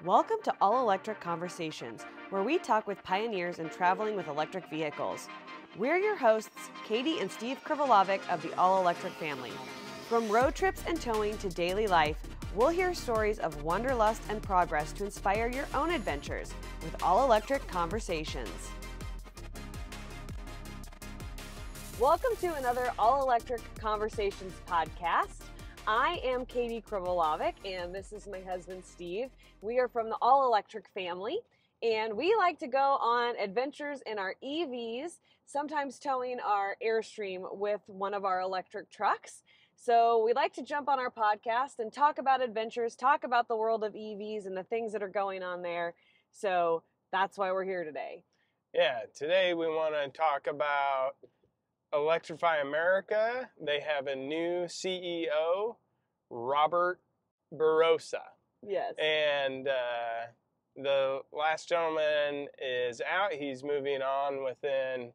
Welcome to All Electric Conversations, where we talk with pioneers in traveling with electric vehicles. We're your hosts, Katie and Steve Krivolovic of the All Electric family. From road trips and towing to daily life, we'll hear stories of wanderlust and progress to inspire your own adventures with All Electric Conversations. Welcome to another All Electric Conversations podcast. I am Katie Krivolovic, and this is my husband, Steve. We are from the All Electric family, and we like to go on adventures in our EVs, sometimes towing our Airstream with one of our electric trucks. So we like to jump on our podcast and talk about adventures, talk about the world of EVs and the things that are going on there. So that's why we're here today. Yeah, today we want to talk about Electrify America. They have a new CEO, Robert Barrosa. Yes. And the last gentleman is out. He's moving on within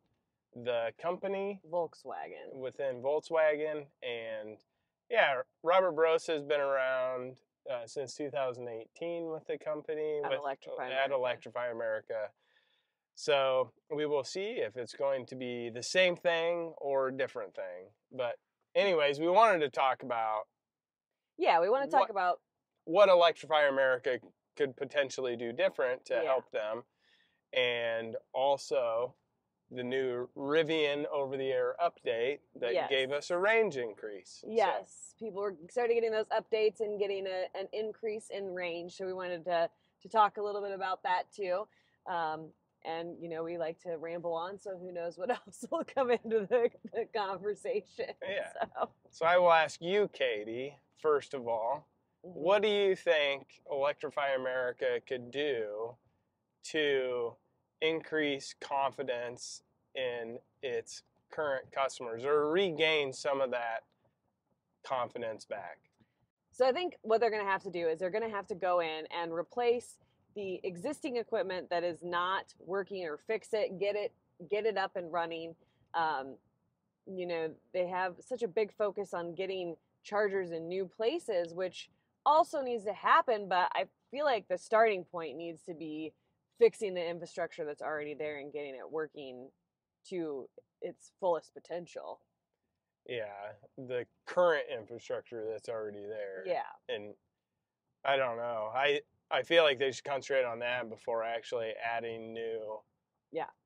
the company. Volkswagen. Within Volkswagen. And yeah, Robert Barrosa has been around since 2018 with the company. At Electrify America. So we will see if it's going to be the same thing or a different thing. But anyways, we wanted to talk about... Yeah, we want to talk about... what Electrify America could potentially do different to help them. And also the new Rivian over-the-air update that gave us a range increase. Yes, people were started getting those updates and getting an increase in range. So we wanted to talk a little bit about that too. And, you know, we like to ramble on, so who knows what else will come into the conversation. Yeah. So I will ask you, Katie, first of all, what do you think Electrify America could do to increase confidence in its current customers or regain some of that confidence back? So I think what they're going to have to do is they're going to have to go in and replace the existing equipment that is not working, or fix it, get it up and running. You know, they have such a big focus on getting chargers in new places, which also needs to happen, but I feel like the starting point needs to be fixing the infrastructure that's already there and getting it working to its fullest potential. Yeah, the current infrastructure that's already there. Yeah. And I don't know. I feel like they should concentrate on that before actually adding new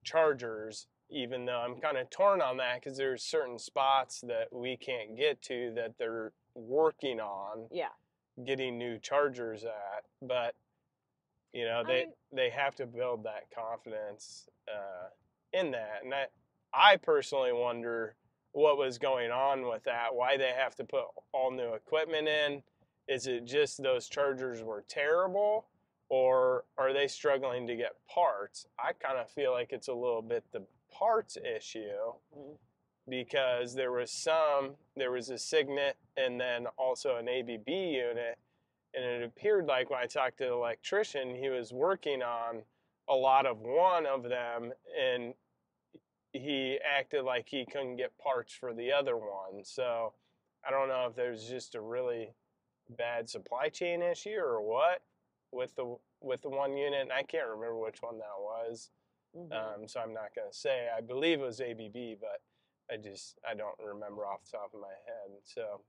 chargers, even though I'm kind of torn on that because there's certain spots that we can't get to that they're working on getting new chargers at. But, you know, they have to build that confidence in that. And I personally wonder what was going on with that, why they have to put all new equipment in. Is it just those chargers were terrible, or are they struggling to get parts? I kind of feel like it's a little bit the parts issue because there was a Signet and then also an ABB unit, and it appeared like when I talked to the electrician, he was working on a lot of one of them, and he acted like he couldn't get parts for the other one. So I don't know if there's just a really bad supply chain issue or what with the one unit, and I can't remember which one that was. So I'm not going to say. I believe it was ABB, but I don't remember off the top of my head. So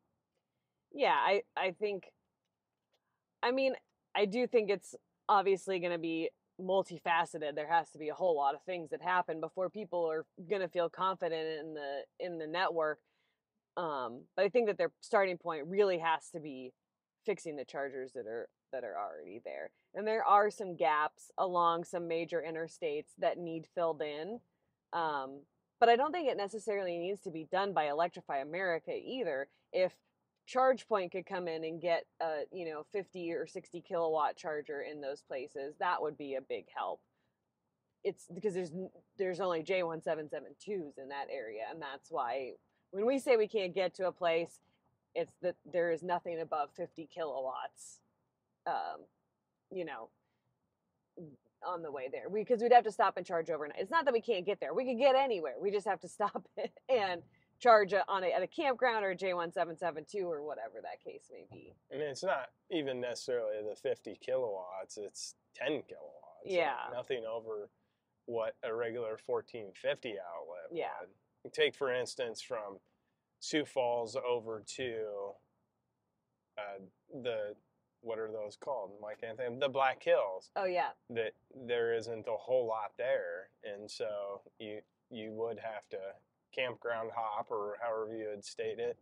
yeah, I do think it's obviously going to be multifaceted. There has to be a whole lot of things that happen before people are going to feel confident in the network. But I think that their starting point really has to be fixing the chargers that are already there. And there are some gaps along some major interstates that need filled in. But I don't think it necessarily needs to be done by Electrify America either. If ChargePoint could come in and get a 50 or 60 kilowatt charger in those places, that would be a big help. It's because there's only J1772s in that area, and that's why when we say we can't get to a place, it's that there is nothing above 50 kilowatts, on the way there. Because we'd have to stop and charge overnight. It's not that we can't get there. We could get anywhere. We just have to stop it and charge at a campground or a J1772 or whatever that case may be. I mean, it's not even necessarily the 50 kilowatts, it's 10 kilowatts. Yeah. Like nothing over what a regular 1450 outlet yeah. would. Take, for instance, from Sioux Falls over to what are those called? Why can't they? The Black Hills. Oh, yeah. That there isn't a whole lot there. And so you would have to campground hop, or however you would state it,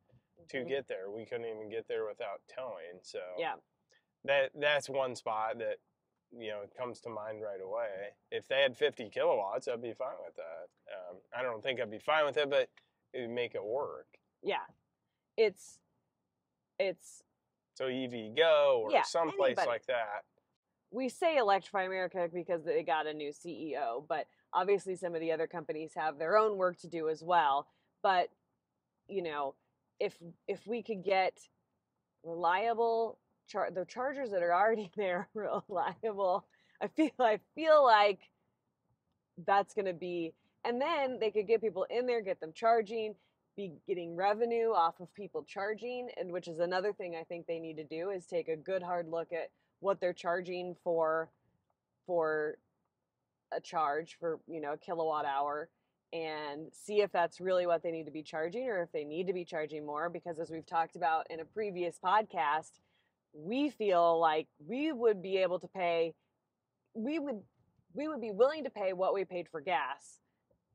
to get there. We couldn't even get there without towing. So yeah, that's one spot that, you know, comes to mind right away. If they had 50 kilowatts, I'd be fine with that. I don't think I'd be fine with it, but it would make it work. Yeah, it's so EV Go or someplace like that. We say Electrify America because they got a new CEO, but obviously some of the other companies have their own work to do as well. But, you know, if we could get reliable the chargers that are already there reliable, I feel like that's going to be, and then they could get people in there, get them charging, be getting revenue off of people charging, and which is another thing I think they need to do, is take a good hard look at what they're charging for a charge for, you know, a kilowatt hour, and see if that's really what they need to be charging, or if they need to be charging more. Because as we've talked about in a previous podcast, we feel like we would be able to pay, we would be willing to pay what we paid for gas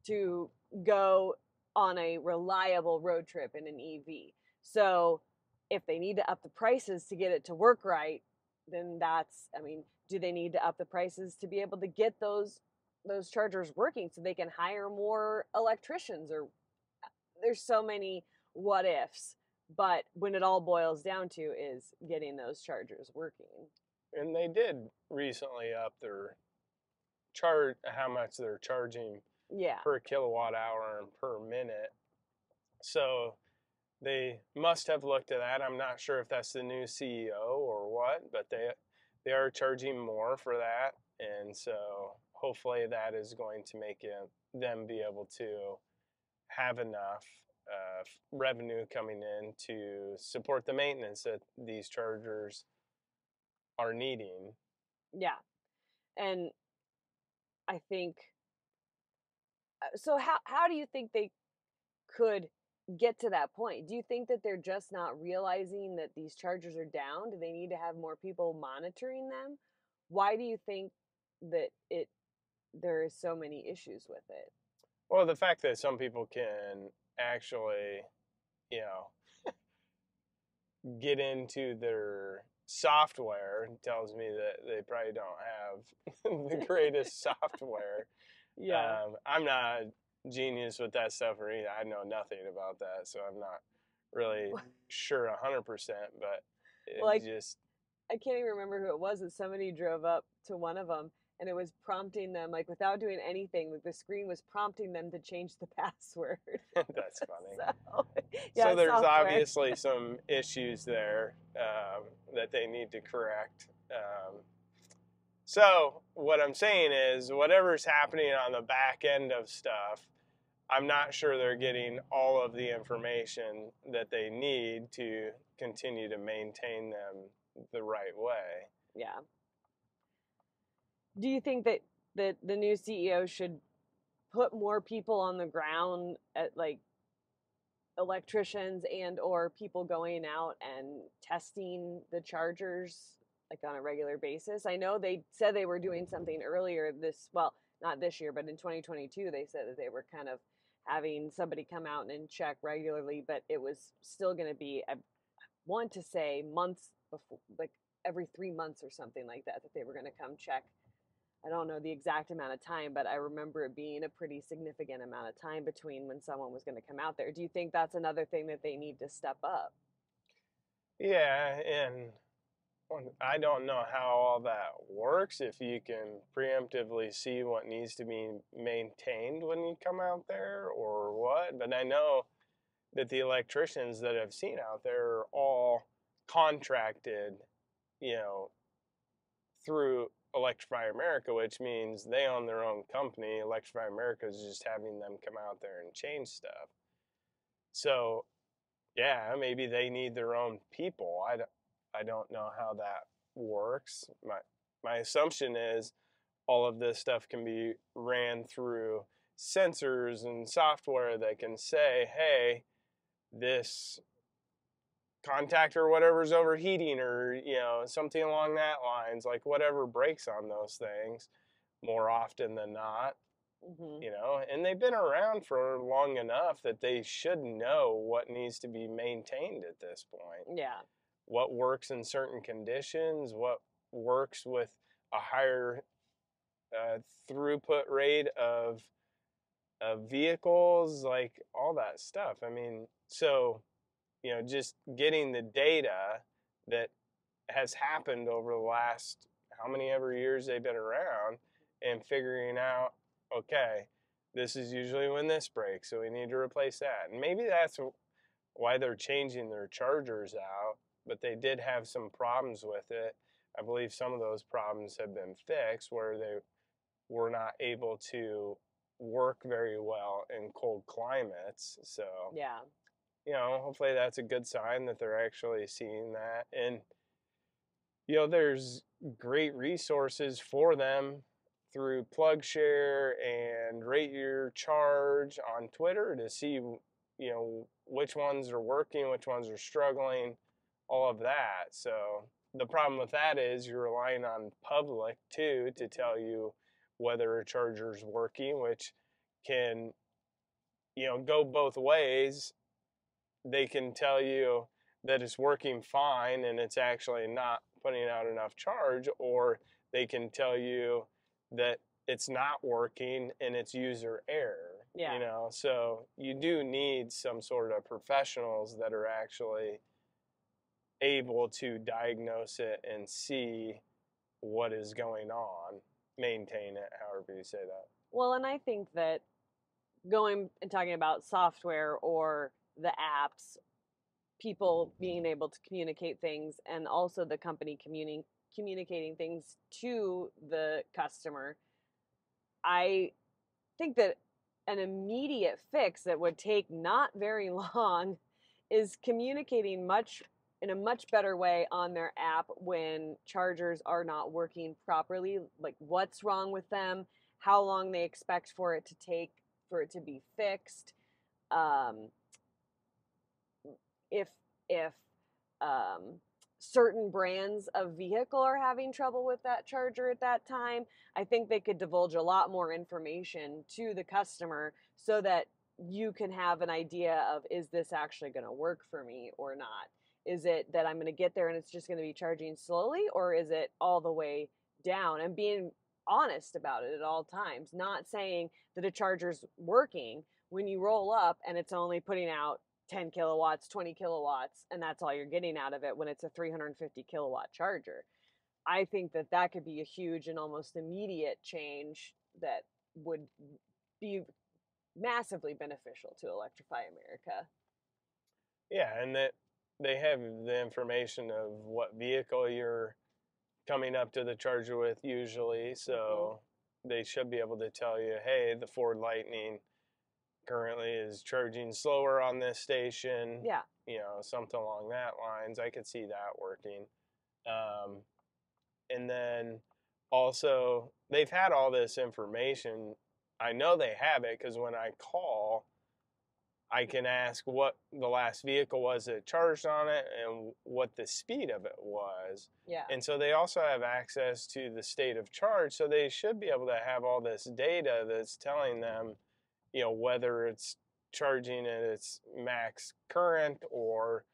to go on a reliable road trip in an EV. So if they need to up the prices to get it to work right, then that's, I mean, do they need to up the prices to be able to get those chargers working so they can hire more electricians? Or there's so many what ifs, but when it all boils down to is getting those chargers working. And they did recently up their how much they're charging per kilowatt hour and per minute. So they must have looked at that. I'm not sure if that's the new CEO or what, but they are charging more for that. And so hopefully that is going to make them be able to have enough revenue coming in to support the maintenance that these chargers are needing. Yeah. And I think, so how do you think they could get to that point? Do you think that they're just not realizing that these chargers are down? Do they need to have more people monitoring them? Why do you think that there is so many issues with it? Well, the fact that some people can actually, you know, get into their software tells me that they probably don't have the greatest software. Yeah. I'm not a genius with that stuff or anything. I know nothing about that, so I'm not really sure 100%, but I can't even remember who it was, that somebody drove up to one of them and it was prompting them, like, without doing anything, like the screen was prompting them to change the password. That's funny. So there's obviously some issues there that they need to correct. So what I'm saying is, whatever's happening on the back end of stuff, I'm not sure they're getting all of the information that they need to continue to maintain them the right way. Yeah. Do you think that the new CEO should put more people on the ground, at like electricians and or people going out and testing the chargers like on a regular basis? I know they said they were doing something earlier not this year, but in 2022 they said that they were kind of having somebody come out and check regularly, but it was still going to be, I want to say, months before, like every 3 months or something like that they were going to come check. I don't know the exact amount of time, but I remember it being a pretty significant amount of time between when someone was going to come out there. Do you think that's another thing that they need to step up? Yeah, and I don't know how all that works, if you can preemptively see what needs to be maintained when you come out there or what, but I know that the electricians that I've seen out there are all contracted, you know, through Electrify America, which means they own their own company. Electrify America is just having them come out there and change stuff. So, yeah, maybe they need their own people. I don't know how that works. My assumption is all of this stuff can be ran through sensors and software that can say, hey, this contactor or whatever's overheating, or something along that lines, like whatever breaks on those things more often than not. And they've been around for long enough that they should know what needs to be maintained at this point. Yeah. What works in certain conditions, what works with a higher throughput rate of vehicles, like all that stuff. I mean, so, just getting the data that has happened over the last how many ever years they've been around, and figuring out, okay, this is usually when this breaks, so we need to replace that. And maybe that's why they're changing their chargers out, but they did have some problems with it. I believe some of those problems have been fixed, where they were not able to work very well in cold climates. So, yeah, hopefully that's a good sign that they're actually seeing that. And, there's great resources for them through PlugShare and Rate Your Charge on Twitter to see, which ones are working, which ones are struggling, all of that. So the problem with that is you're relying on public too to tell you whether a charger's working, which can, go both ways. They can tell you that it's working fine and it's actually not putting out enough charge, or they can tell you that it's not working and it's user error. Yeah. So you do need some sort of professionals that are actually able to diagnose it and see what is going on, maintain it, however you say that. Well, and I think that going and talking about software or the apps, people being able to communicate things, and also the company communicating things to the customer, I think that an immediate fix that would take not very long is communicating in a much better way on their app when chargers are not working properly, like what's wrong with them, how long they expect for it to take for it to be fixed. If certain brands of vehicle are having trouble with that charger at that time, I think they could divulge a lot more information to the customer so that you can have an idea of, is this actually going to work for me or not? Is it that I'm going to get there and it's just going to be charging slowly, or is it all the way down? And being honest about it at all times, not saying that a charger's working when you roll up and it's only putting out 10 kilowatts, 20 kilowatts, and that's all you're getting out of it when it's a 350 kilowatt charger. I think that that could be a huge and almost immediate change that would be massively beneficial to Electrify America. Yeah, and that they have the information of what vehicle you're coming up to the charger with usually, so they should be able to tell you, hey, the Ford Lightning currently is charging slower on this station. Yeah. Something along that lines. I could see that working. And then also, they've had all this information. I know they have it because when I call, I can ask what the last vehicle was that charged on it and what the speed of it was. Yeah. And so they also have access to the state of charge, so they should be able to have all this data that's telling them, whether it's charging at its max current, or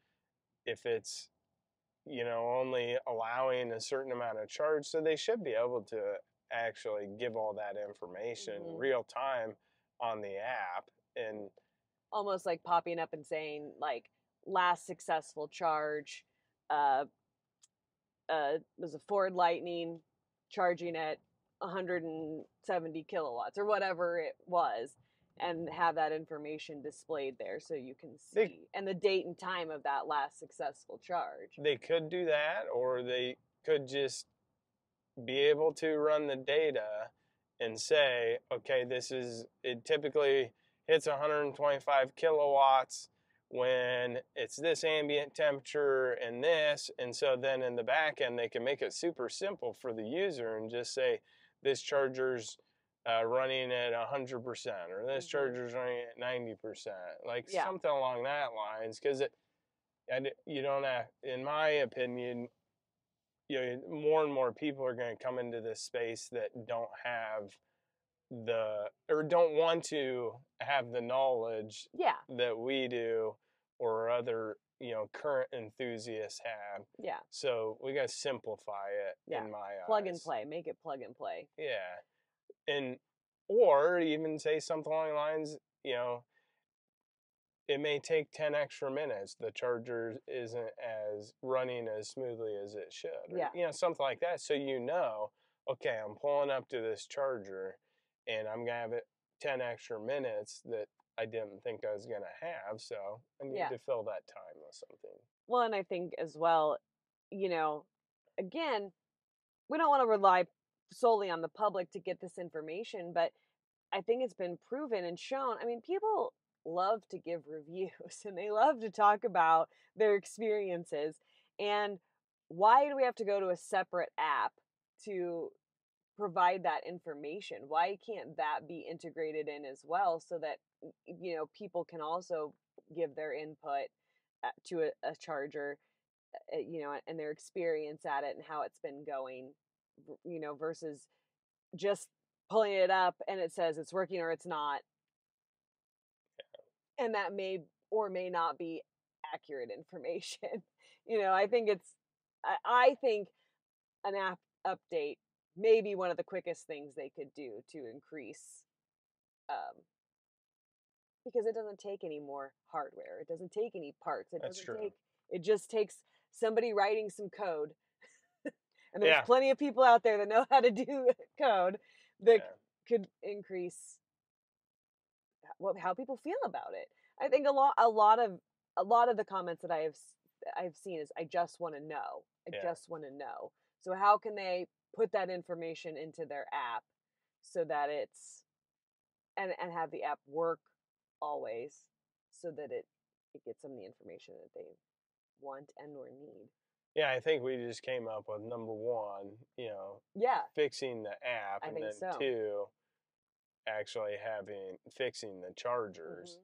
if it's, only allowing a certain amount of charge. So they should be able to actually give all that information real time on the app, and almost like popping up and saying, like, last successful charge was a Ford Lightning charging at 170 kilowatts or whatever it was, and have that information displayed there so you can see, and the date and time of that last successful charge. They could do that, or they could just be able to run the data and say, okay, it typically hits 125 kilowatts when it's this ambient temperature and this. And so then in the back end, they can make it super simple for the user and just say, this charger's running at 100%, or this charger's running at 90%, like something along that lines. Because you don't have, in my opinion, more and more people are going to come into this space that don't have or don't want to have the knowledge that we do or other current enthusiasts have. Yeah. So we got to simplify it in my eyes. Plug and play. Make it plug and play. Yeah. Or even say something along the lines, it may take 10 extra minutes. The charger isn't as running as smoothly as it should. Or, something like that. So okay, I'm pulling up to this charger and I'm going to have it 10 extra minutes that I didn't think I was going to have. So I need to fill that time with something. Well, and I think as well, again, we don't want to rely solely on the public to get this information, but I think it's been proven and shown. I mean, people love to give reviews and they love to talk about their experiences. And why do we have to go to a separate app to provide that information? Why can't that be integrated in as well, so that people can also give their input to a charger, and their experience at it and how it's been going, versus just pulling it up and it says it's working or it's not. And that may or may not be accurate information. I think I think an app update may be one of the quickest things they could do to increase, because it doesn't take any more hardware. It doesn't take any parts. It just takes somebody writing some code. And there's plenty of people out there that know how to do code that could increase how people feel about it. I think a lot of the comments that I've seen is, I just want to know. I just want to know. So how can they put that information into their app so that it's and have the app work always, so that it gets them the information that they want and or need. Yeah, I think we just came up with number one, fixing the app, and then two, actually fixing the chargers.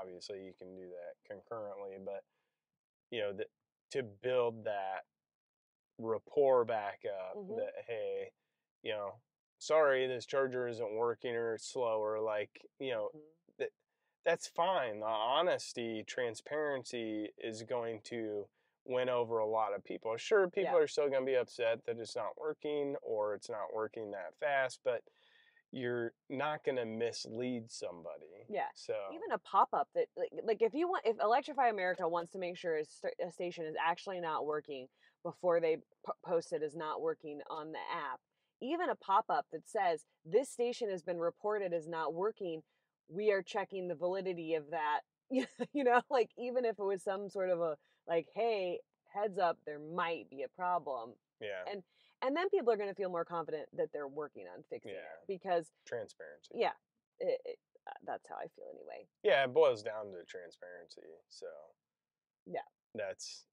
Obviously you can do that concurrently, but to build that rapport back up, that hey, sorry, this charger isn't working or it's slower, that's fine. The honesty, transparency is going to win over a lot of people. Sure, people are still going to be upset that it's not working or it's not working that fast, but you're not going to mislead somebody. Yeah. So even a pop-up that if Electrify America wants to make sure a station is actually not working before they post it as not working on the app, even a pop-up that says this station has been reported as not working, we are checking the validity of that. Even if it was some sort of a hey, heads up, there might be a problem. Yeah. And then people are going to feel more confident that they're working on fixing it, because transparency. Yeah, that's how I feel anyway. Yeah, it boils down to transparency. So yeah, that's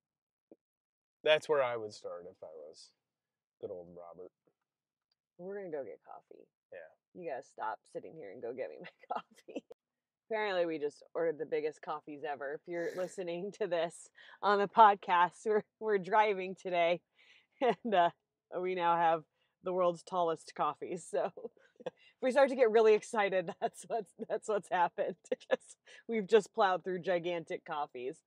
where I would start if I was good old Robert. We're gonna go get coffee. Yeah, you gotta stop sitting here and go get me my coffee. Apparently, we just ordered the biggest coffees ever. If you're listening to this on the podcast, we're driving today, and we now have the world's tallest coffees. So if we start to get really excited, that's what's happened. We've just plowed through gigantic coffees.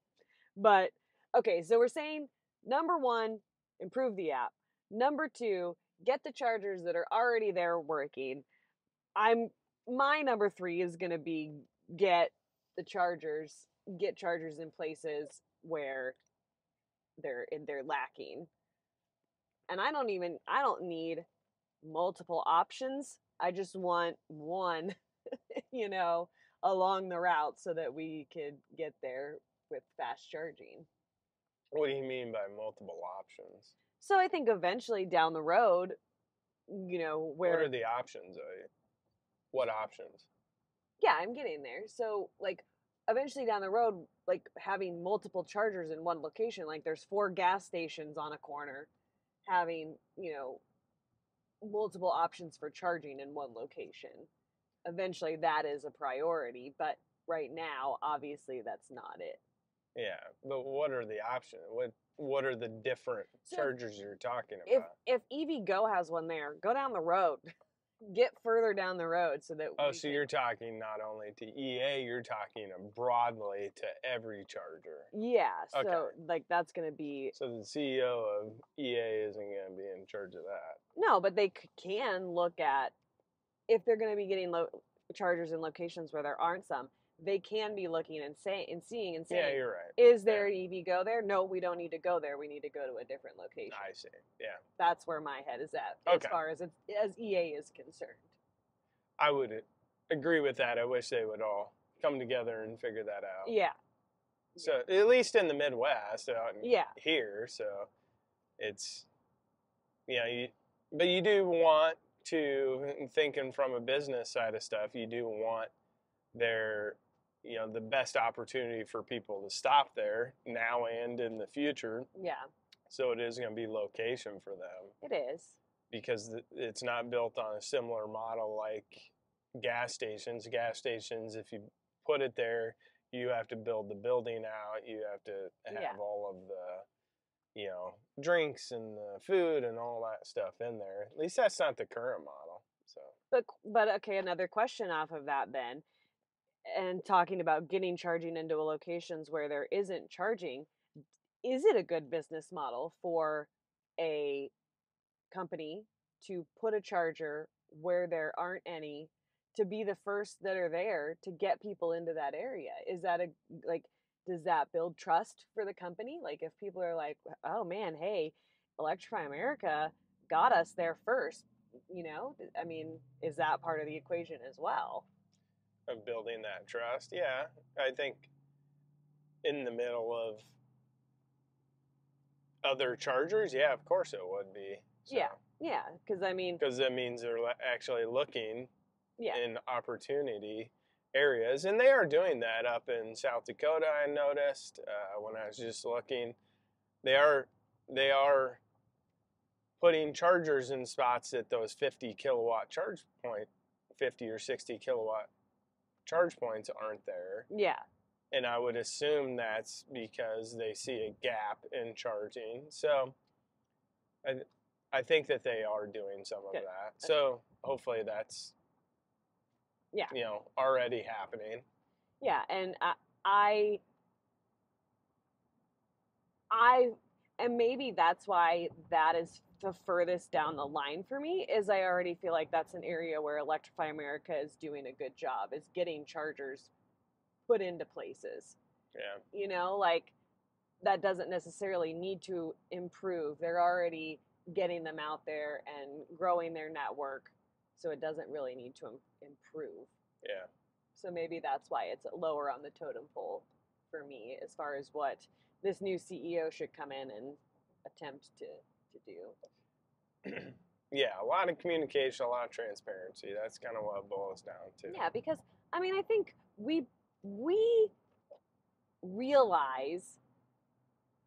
But okay, so we're saying number one, improve the app. Number two, get the chargers that are already there working. My number three is going to be get chargers in places where they're lacking. And I don't need multiple options. I just want one, along the route so that we could get there with fast charging. What do you mean by multiple options? So I think eventually down the road, where... What are the options? What options? Yeah, I'm getting there. So, eventually down the road, like having multiple chargers in one location, like there's 4 gas stations on a corner, having, multiple options for charging in one location. Eventually that is a priority, but right now, obviously that's not it. Yeah, but what are the options? What are the different chargers you're talking about? If EVgo has one there, go down the road. Get further down the road so that so you're talking not only to EA, you're talking broadly to every charger. Yeah, so like that's going to be... So the CEO of EA isn't going to be in charge of that. No, but they can look at, if they're going to be getting chargers in locations where there aren't some, they can be looking and seeing, yeah, you're right. Is there an EVgo there? No, we don't need to go there. We need to go to a different location. I see. Yeah. That's where my head is at as far as EA is concerned. I would agree with that. I wish they would all come together and figure that out. Yeah. So at least in the Midwest, here, so it's, but you do want to, thinking from a business side of stuff, you do want their, the best opportunity for people to stop there now and in the future. Yeah. So it is going to be location for them. It is. Because it's not built on a similar model like gas stations. Gas stations, if you put it there, you have to build the building out. You have to have all of the, drinks and the food and all that stuff in there. At least that's not the current model. So. But okay, another question off of that then, and talking about getting charging into locations where there isn't charging, is it a good business model for a company to put a charger where there aren't any, to be the first that are there to get people into that area? Is that does that build trust for the company? Like if people are like, oh man, hey, Electrify America got us there first, I mean, is that part of the equation as well? Of building that trust? Yeah, I think in the middle of other chargers, yeah, of course it would be. So. Yeah, because I mean... Because that means they're actually looking in opportunity areas, and they are doing that up in South Dakota, I noticed, when I was just looking. They are putting chargers in spots at those 50 kilowatt charge point, 50 or 60 kilowatt charge points aren't there. Yeah. And I would assume that's because they see a gap in charging. So I think that they are doing some of that. So hopefully that's already happening. Yeah, and and maybe that's why that is the furthest down the line for me, is I already feel like that's an area where Electrify America is doing a good job, is getting chargers put into places. Yeah. Like that doesn't necessarily need to improve. They're already getting them out there and growing their network, so it doesn't really need to improve. Yeah. So maybe that's why it's lower on the totem pole for me as far as what this new CEO should come in and attempt to do. Yeah, a lot of communication, a lot of transparency. That's kind of what it boils down to. Yeah, because I mean, I think we realize,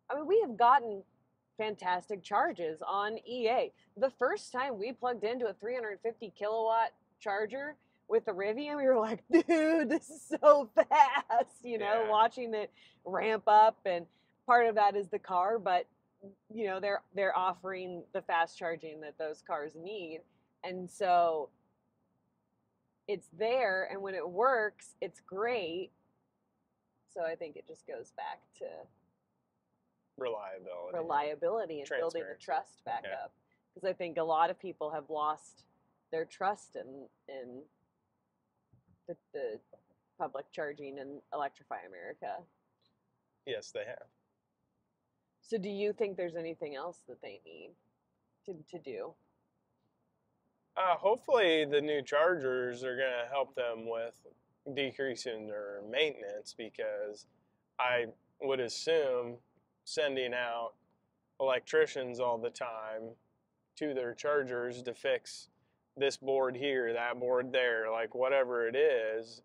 I mean, we have gotten fantastic charges on EA. The first time we plugged into a 350 kilowatt charger with the Rivian, we were like, dude, this is so fast, watching it ramp up. And part of that is the car, but they're offering the fast charging that those cars need. And so it's there, and when it works, it's great. So I think it just goes back to reliability and building the trust back up. Because I think a lot of people have lost their trust in the public charging and Electrify America. Yes, they have. So do you think there's anything else that they need to do? Hopefully the new chargers are going to help them with decreasing their maintenance, because I would assume sending out electricians all the time to their chargers to fix this board here, that board there, like whatever it is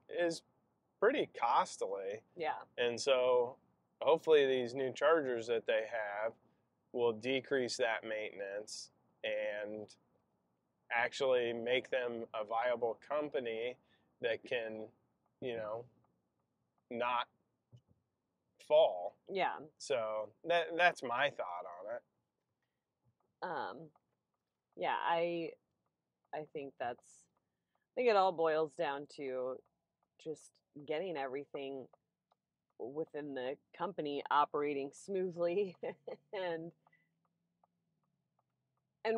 pretty costly. Yeah. And so hopefully these new chargers that they have will decrease that maintenance and actually make them a viable company that can, not fall. Yeah. So that's my thought on it. Yeah, I think I think it all boils down to just getting everything within the company operating smoothly and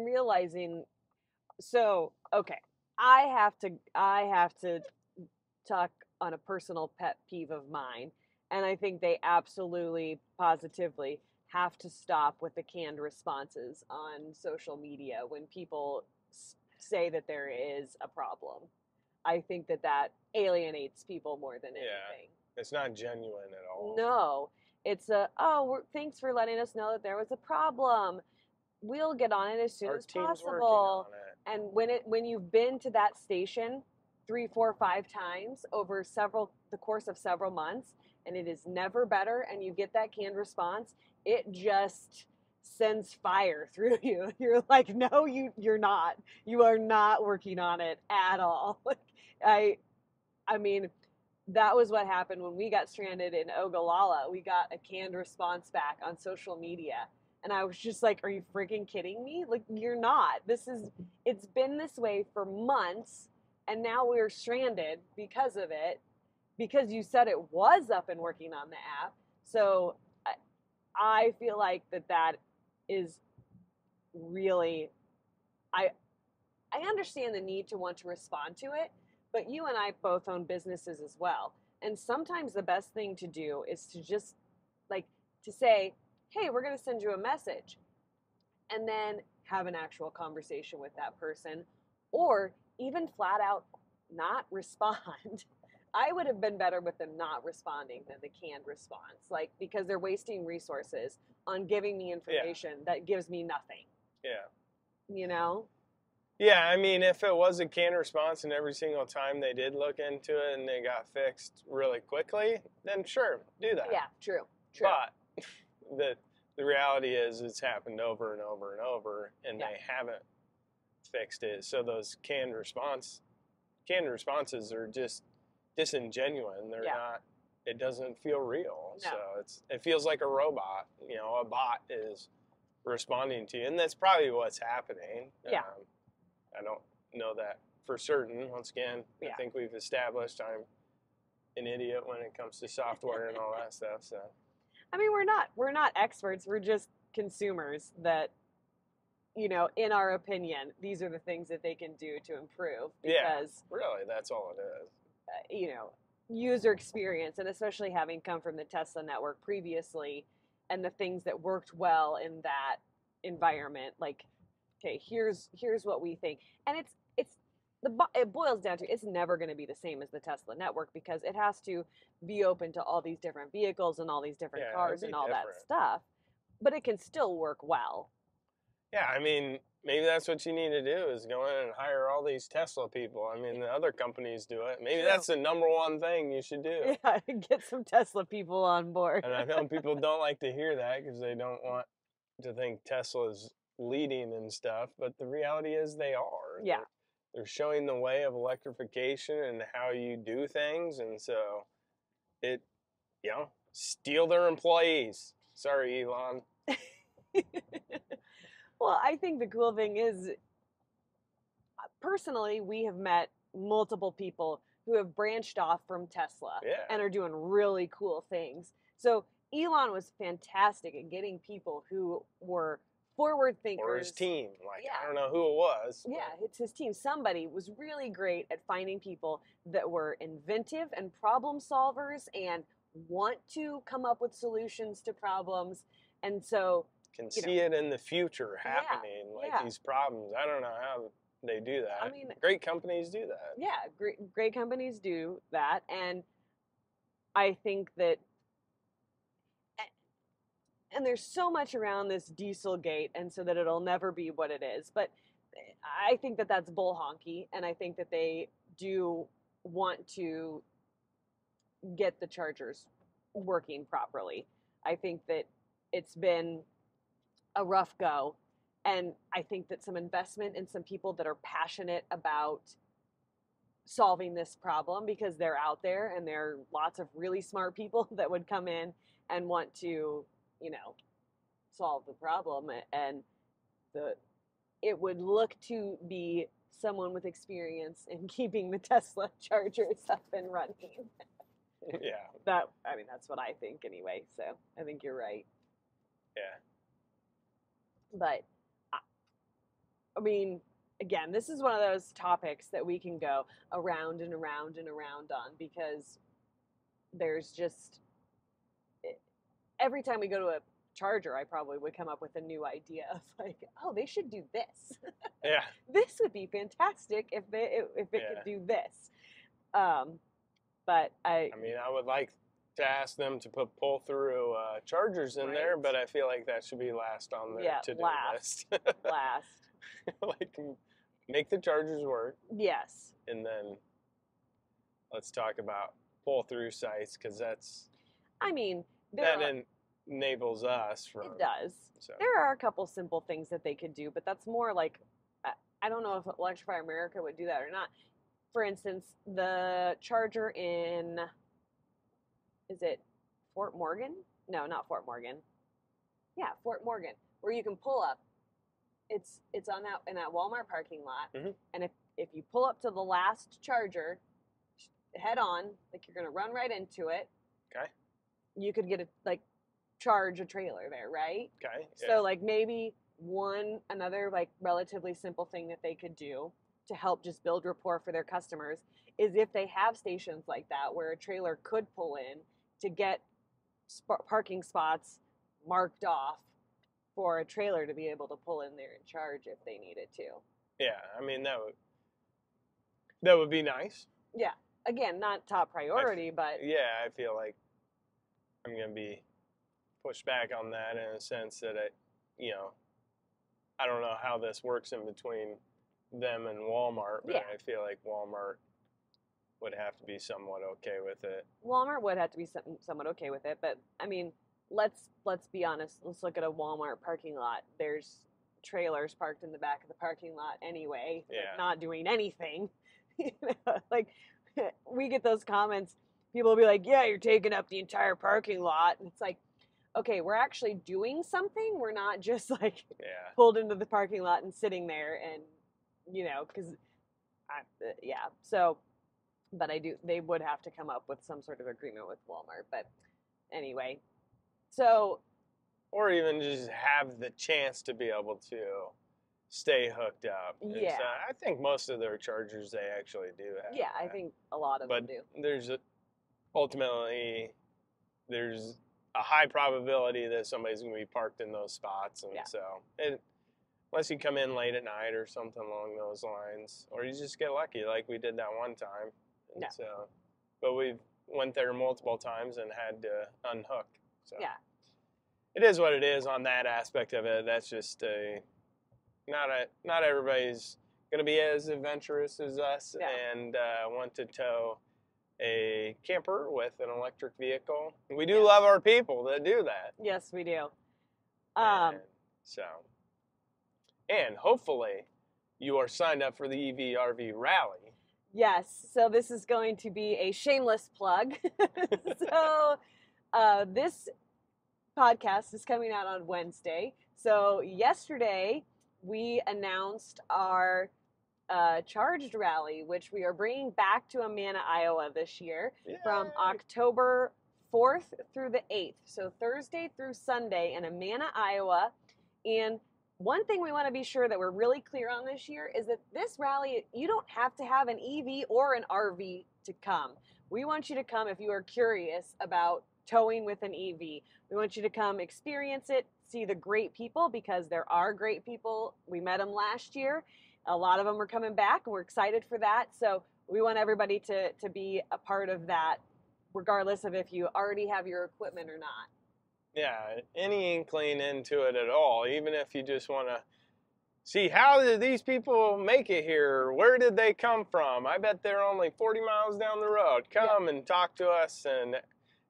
realizing. So, okay, I have to talk on a personal pet peeve of mine, and I think they absolutely positively have to stop with the canned responses on social media when people say that there is a problem. I think that alienates people more than anything. It's not genuine at all. No, it's thanks for letting us know that there was a problem. We'll get on it as soon as possible. And when you've been to that station 3, 4, 5 times over the course of several months, and it is never better, and you get that canned response, it just sends fire through you. You're like, no, you're not. You are not working on it at all. I mean, that was what happened when we got stranded in Ogallala. We got a canned response back on social media. And I was just like, are you freaking kidding me? Like, you're not. It's been this way for months, and now we're stranded because of it, because you said it was up and working on the app. So I feel like that is really, I understand the need to want to respond to it, but you and I both own businesses as well. And sometimes the best thing to do is to just to say, hey, we're going to send you a message, and then have an actual conversation with that person, or even flat out not respond. I would have been better with them not responding than the canned response, because they're wasting resources on giving me information that gives me nothing. Yeah. Yeah, I mean, if it was a canned response and every single time they did look into it and they got fixed really quickly, then sure, do that. Yeah, true. But the reality is it's happened over and over and over, and they haven't fixed it. So those canned responses are just disingenuous. They're not. It doesn't feel real. No. So it feels like a robot. A bot is responding to you, and that's probably what's happening. Yeah. I don't know that for certain. Once again, I think we've established I'm an idiot when it comes to software and all that stuff. So. I mean, we're not experts. We're just consumers that, in our opinion, these are the things that they can do to improve. Because, really, that's all it is. User experience, and especially having come from the Tesla network previously, and the things that worked well in that environment, okay, here's what we think, and it boils down to it's never going to be the same as the Tesla network, because it has to be open to all these different vehicles and all these different cars and all that stuff, but it can still work well. Yeah, I mean, maybe that's what you need to do is go in and hire all these Tesla people. I mean, the other companies do it. Maybe that's the number one thing you should do. Yeah, get some Tesla people on board. And I know people don't like to hear that because they don't want to think Tesla's leading and stuff, but the reality is they are. Yeah. They're showing the way of electrification and how you do things, and so steal their employees. Sorry, Elon. Well, I think the cool thing is, personally, we have met multiple people who have branched off from Tesla and are doing really cool things. So Elon was fantastic at getting people who were forward thinkers. Or his team. I don't know who it was. Yeah, it's his team. Somebody was really great at finding people that were inventive and problem solvers and want to come up with solutions to problems. And so can see it in the future happening, these problems. I don't know how they do that. I mean, great companies do that. Yeah, great companies do that, and I think that, and there's so much around this Dieselgate, and so that it'll never be what it is. But I think that that's bull honky, and I think that they do want to get the chargers working properly. I think that it's been a rough go, and I think that some investment in some people that are passionate about solving this problem, because they're out there and there are lots of really smart people that would come in and want to, solve the problem, and it would look to be someone with experience in keeping the Tesla chargers up and running. Yeah. That's what I think anyway, so I think you're right. Yeah. But, again, this is one of those topics that we can go around and around and around on, because there's just, every time we go to a charger, I probably would come up with a new idea of like, oh, they should do this. Yeah. This would be fantastic if it could do this. But I would like to ask them to put pull-through chargers in there, but I feel like that should be last on the to-do list. Last. Like, make the chargers work. Yes. And then let's talk about pull-through sites, because that's... that enables us from... It does. So. There are a couple simple things that they could do, but that's more like... I don't know if Electrify America would do that or not. For instance, the charger in... Is it Fort Morgan? No, not Fort Morgan. Yeah, Fort Morgan, where you can pull up. It's on in that Walmart parking lot, mm-hmm. And if you pull up to the last charger, head on, like you're gonna run right into it. Okay. You could get charge a trailer there, right? Okay. Yeah. So maybe another relatively simple thing that they could do to help just build rapport for their customers is if they have stations like that where a trailer could pull in to get parking spots marked off for a trailer to be able to pull in there and charge if they needed to. Yeah, that would be nice. Yeah. Again, not top priority, but... Yeah, I feel like I'm going to be pushed back on that in a sense that I don't know how this works in between them and Walmart, but I feel like Walmart would have to be somewhat okay with it. Walmart would have to be somewhat okay with it, but let's be honest. Let's look at a Walmart parking lot. There's trailers parked in the back of the parking lot anyway, not doing anything. We get those comments. People will be like, "Yeah, you're taking up the entire parking lot," and it's like, okay, we're actually doing something. We're not just pulled into the parking lot and sitting there, and because So, but they would have to come up with some sort of agreement with Walmart. But anyway, so. Or even just have the chance to be able to stay hooked up. Yeah. So I think most of their chargers, they actually do have that. I think a lot of them do. But ultimately, there's a high probability that somebody's going to be parked in those spots. And so, unless you come in late at night or something along those lines, or you just get lucky like we did that one time. And but we went there multiple times and had to unhook. So. Yeah. It is what it is on that aspect of it. That's just not everybody's going to be as adventurous as us and want to tow a camper with an electric vehicle. We do love our people that do that. Yes, we do. And hopefully you are signed up for the EV/RV rally. Yes, so this is going to be a shameless plug. This podcast is coming out on Wednesday. So yesterday we announced our charged rally, which we are bringing back to Amana, Iowa this year. Yay! From October 4th through the 8th. So Thursday through Sunday in Amana, Iowa. And one thing we want to be sure that we're really clear on this year is that this rally, you don't have to have an EV or an RV to come. We want you to come if you are curious about towing with an EV. We want you to come experience it, see the great people, because there are great people. We met them last year. A lot of them are coming back, and we're excited for that. So we want everybody to be a part of that, regardless of if you already have your equipment or not. Yeah, any inkling into it at all, even if you just want to see, how did these people make it here? Where did they come from? I bet they're only 40 miles down the road. Come and talk to us, and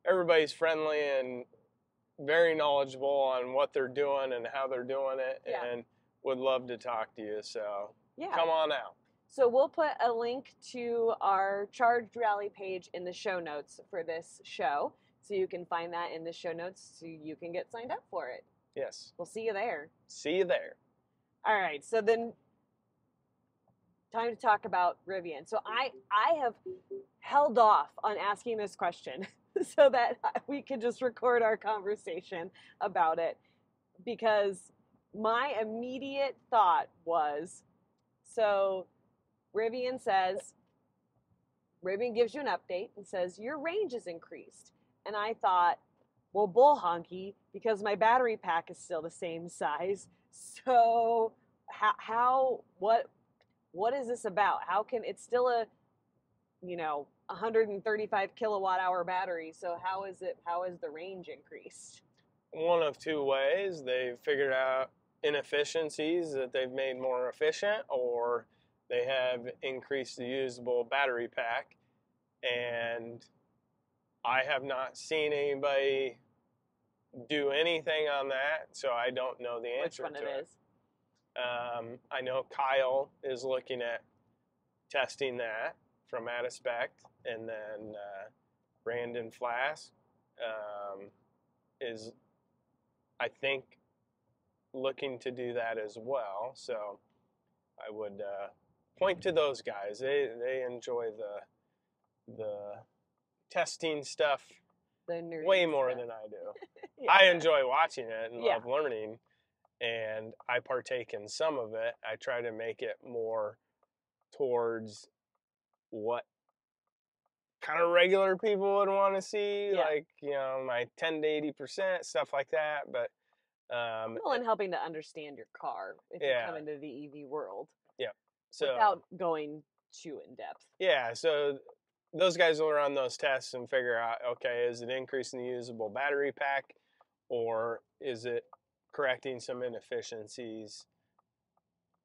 everybody's friendly and very knowledgeable on what they're doing and how they're doing it, and would love to talk to you. So come on out. So we'll put a link to our Charged Rally page in the show notes for this show. So you can find that in the show notes so you can get signed up for it. Yes. We'll see you there. See you there. All right. So then time to talk about Rivian. So I have held off on asking this question so that we could just record our conversation about it, because my immediate thought was, so Rivian gives you an update and says your range is increased. And I thought, well, bull honky, because my battery pack is still the same size. So what is this about? How can, it's still a 135 kilowatt hour battery. So how is the range increased? One of two ways. They've figured out inefficiencies that they've made more efficient, or they have increased the usable battery pack. And I have not seen anybody do anything on that, so I don't know the answer to it. Which one it is? I know Kyle is looking at testing that from Ataspect, and then Brandon Flask is, I think, looking to do that as well. So I would point to those guys. They enjoy the testing stuff way more than I do. I enjoy watching it and love learning, and I partake in some of it. I try to make it more towards what kind of regular people would want to see, like, my 10 to 80%, stuff like that. But well, and helping to understand your car if you come into the EV world. Yeah. So without going too in depth. Yeah. So those guys will run those tests and figure out, okay, is it increasing the usable battery pack, or is it correcting some inefficiencies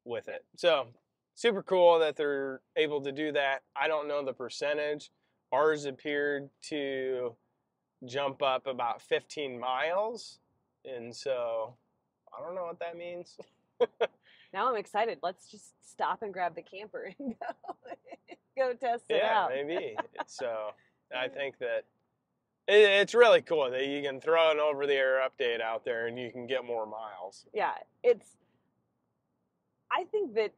with it? So super cool that they're able to do that. I don't know the percentage. Ours appeared to jump up about 15 miles. And so I don't know what that means. Now I'm excited. Let's just stop and grab the camper and go test it out. Yeah, maybe. So I think that it's really cool that you can throw an over-the-air update out there and you can get more miles. Yeah, I think that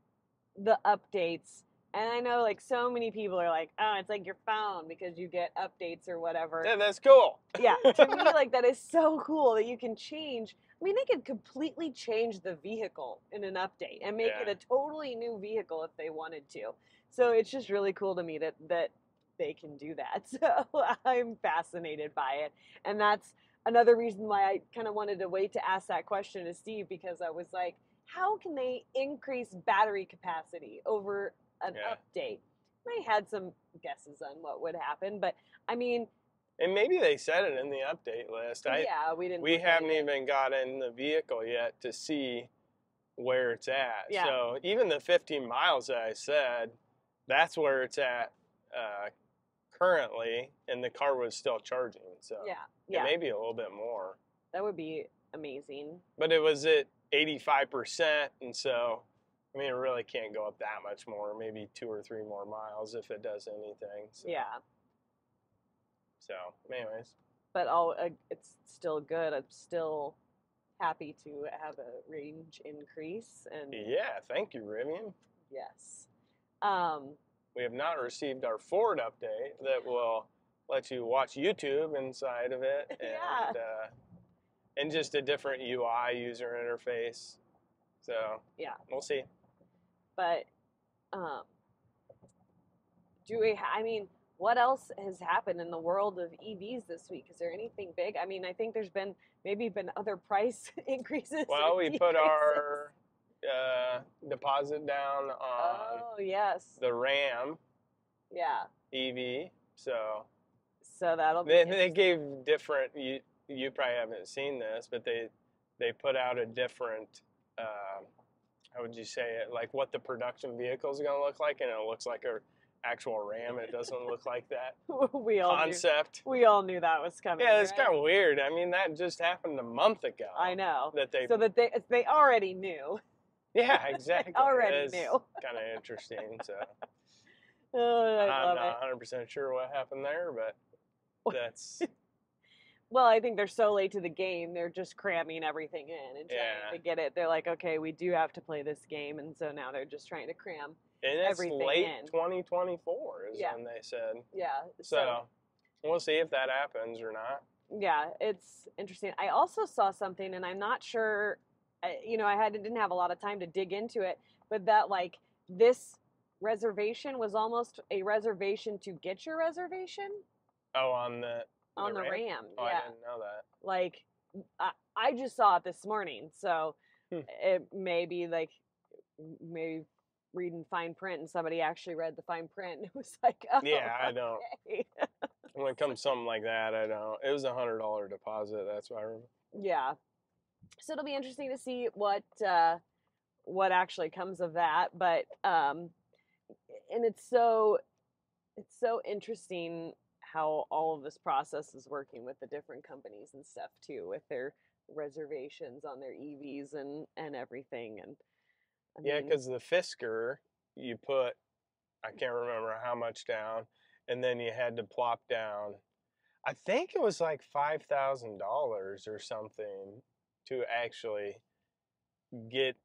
the updates, and I know like so many people are like, oh, it's like your phone because you get updates or whatever. Yeah, that's cool. Yeah, to me, like that is so cool that you can change. I mean, they could completely change the vehicle in an update and make it a totally new vehicle if they wanted to. So it's just really cool to me that they can do that. So I'm fascinated by it. And that's another reason why I kind of wanted to wait to ask that question to Steve, because I was like, how can they increase battery capacity over an update? And I had some guesses on what would happen, but I mean... And maybe they said it in the update list. We didn't. We haven't even got in the vehicle yet to see where it's at. Yeah. So even the 15 miles that I said, that's where it's at currently, and the car was still charging. So maybe a little bit more. That would be amazing. But it was at 85%, and so I mean, it really can't go up that much more. Maybe 2 or 3 more miles if it does anything. So. Yeah. So, anyways. But it's still good. I'm still happy to have a range increase. And yeah, thank you, Rivian. Yes. We have not received our Ford update that will let you watch YouTube inside of it, and just a different UI user interface. So yeah, we'll see. But I mean, what else has happened in the world of EVs this week? Is there anything big? I mean, I think there's been other price increases. Well, we put our deposit down on the Ram EV. So that'll be they gave different. You probably haven't seen this, but they put out a different. how would you say it? Like what the production vehicle is going to look like, and it looks like a actual Ram. It doesn't look like that concept. We all knew that was coming. Yeah, it's kind of weird. I mean, that just happened a month ago. I know. That so that they already knew. Yeah, exactly. They already knew. Kind of interesting. So I'm not 100% sure what happened there, but that's. Well, I think they're so late to the game. They're just cramming everything in and trying to get it. They're like, okay, we do have to play this game, and so now they're just trying to cram everything in. And it's late 2024 is when they said. Yeah. So we'll see if that happens or not. Yeah, it's interesting. I also saw something, and I'm not sure. I didn't have a lot of time to dig into it, but that like this reservation was almost a reservation to get your reservation. Oh, on the Ram. Oh, I didn't know that. Like, I just saw it this morning, so it may be like maybe reading fine print, and somebody actually read the fine print, and it was like, oh, yeah, I don't. When it comes to something like that, I don't. It was $100 deposit. That's what I remember. Yeah. So it'll be interesting to see what actually comes of that, but and it's so interesting how all of this process is working with the different companies and stuff too, with their reservations on their EVs and everything. And because the Fisker, you put, I can't remember how much down, and then you had to plop down, I think it was like $5,000 or something to actually get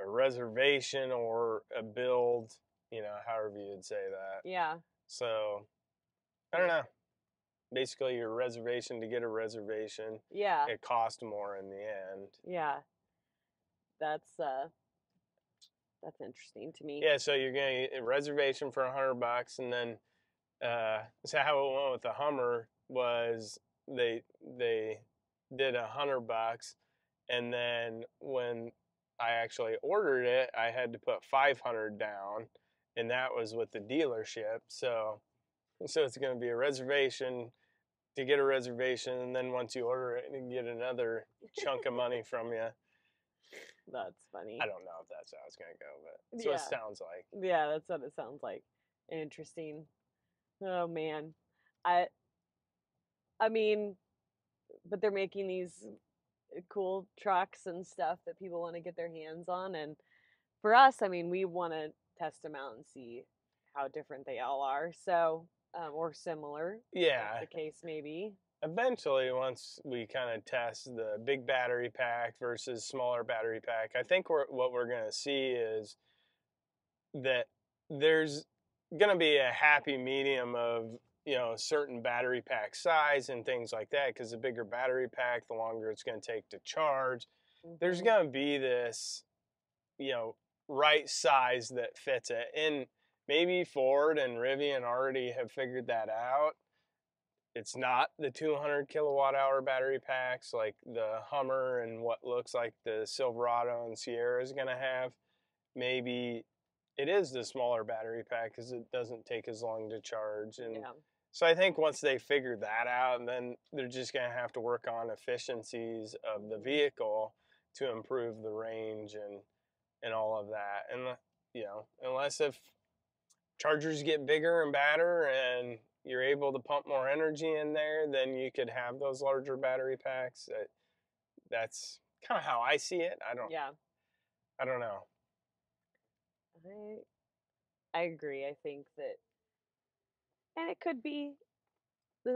a reservation or a build, however you'd say that. Yeah. So, I don't know. Basically, your reservation to get a reservation. Yeah. It cost more in the end. Yeah. That's interesting to me. Yeah, so you're getting a reservation for $100, and then so how it went with the Hummer was they did $100, and then when I actually ordered it, I had to put $500 down, and that was with the dealership. So it's going to be a reservation to get a reservation, and then once you order it, you get another chunk of money from you. That's funny. I don't know if that's how it's going to go, but that's what it sounds like. Yeah, that's what it sounds like. Interesting. Oh, man. I mean, but they're making these cool trucks and stuff that people want to get their hands on. And for us, I mean, we want to test them out and see how different they all are. So, or similar. Yeah. The case maybe. Eventually, once we kind of test the big battery pack versus smaller battery pack, I think what we're going to see is that there's going to be a happy medium of, a certain battery pack size and things like that, because the bigger battery pack, the longer it's going to take to charge. Mm-hmm. There's going to be this, right size that fits it. And maybe Ford and Rivian already have figured that out. It's not the 200 kilowatt hour battery packs like the Hummer and what looks like the Silverado and Sierra is going to have. Maybe it is the smaller battery pack because it doesn't take as long to charge. And so I think once they figure that out, and then they're just going to have to work on efficiencies of the vehicle to improve the range and all of that. And, unless if chargers get bigger and badder and you're able to pump more energy in there, then you could have those larger battery packs. That's kind of how I see it. I don't know. I agree. I think that, and it could be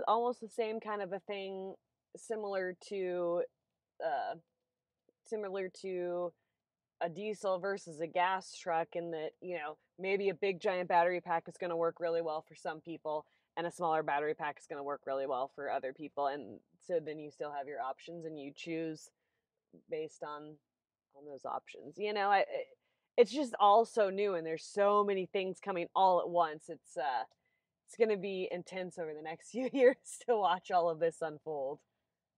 almost the same kind of a thing, similar to a diesel versus a gas truck, in that, maybe a big giant battery pack is going to work really well for some people, and a smaller battery pack is going to work really well for other people. And so then you still have your options, and you choose based on those options. It's just all so new, and there's so many things coming all at once. It's going to be intense over the next few years to watch all of this unfold.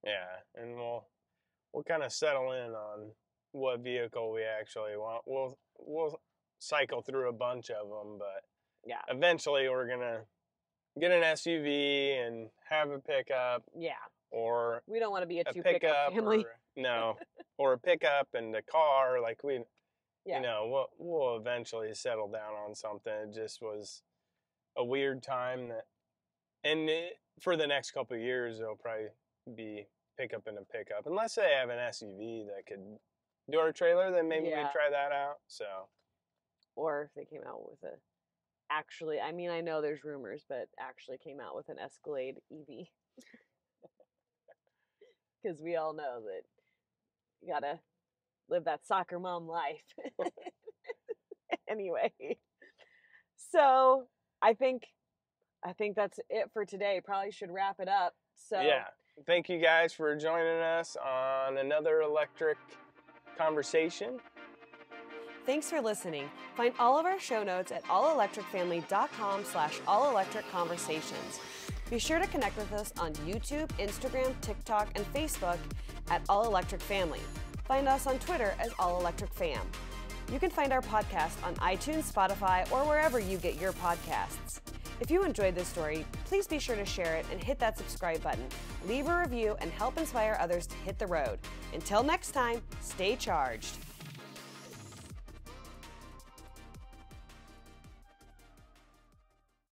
Yeah, and we'll kind of settle in on what vehicle we actually want. We'll cycle through a bunch of them, but eventually we're gonna get an SUV and have a pickup. Yeah. Or we don't want to be a two pickup family. Or a pickup and a car. Like we You know, we'll eventually settle down on something. It just was a weird time for the next couple of years, it'll probably be pickup and a pickup. Unless they have an SUV that could do our trailer, then maybe we'd try that out. So, or if they came out with I mean, I know there's rumors, but actually came out with an Escalade EV. Because we all know that you gotta live that soccer mom life. Anyway, so I think that's it for today. Probably should wrap it up. So yeah, thank you guys for joining us on another electric conversation. Thanks for listening. Find all of our show notes at allelectricfamily.com/allelectricconversations. Be sure to connect with us on YouTube, Instagram, TikTok, and Facebook at All Electric Family. Find us on Twitter as All Electric Fam. You can find our podcast on iTunes, Spotify, or wherever you get your podcasts. If you enjoyed this story, please be sure to share it and hit that subscribe button. Leave a review and help inspire others to hit the road. Until next time, stay charged.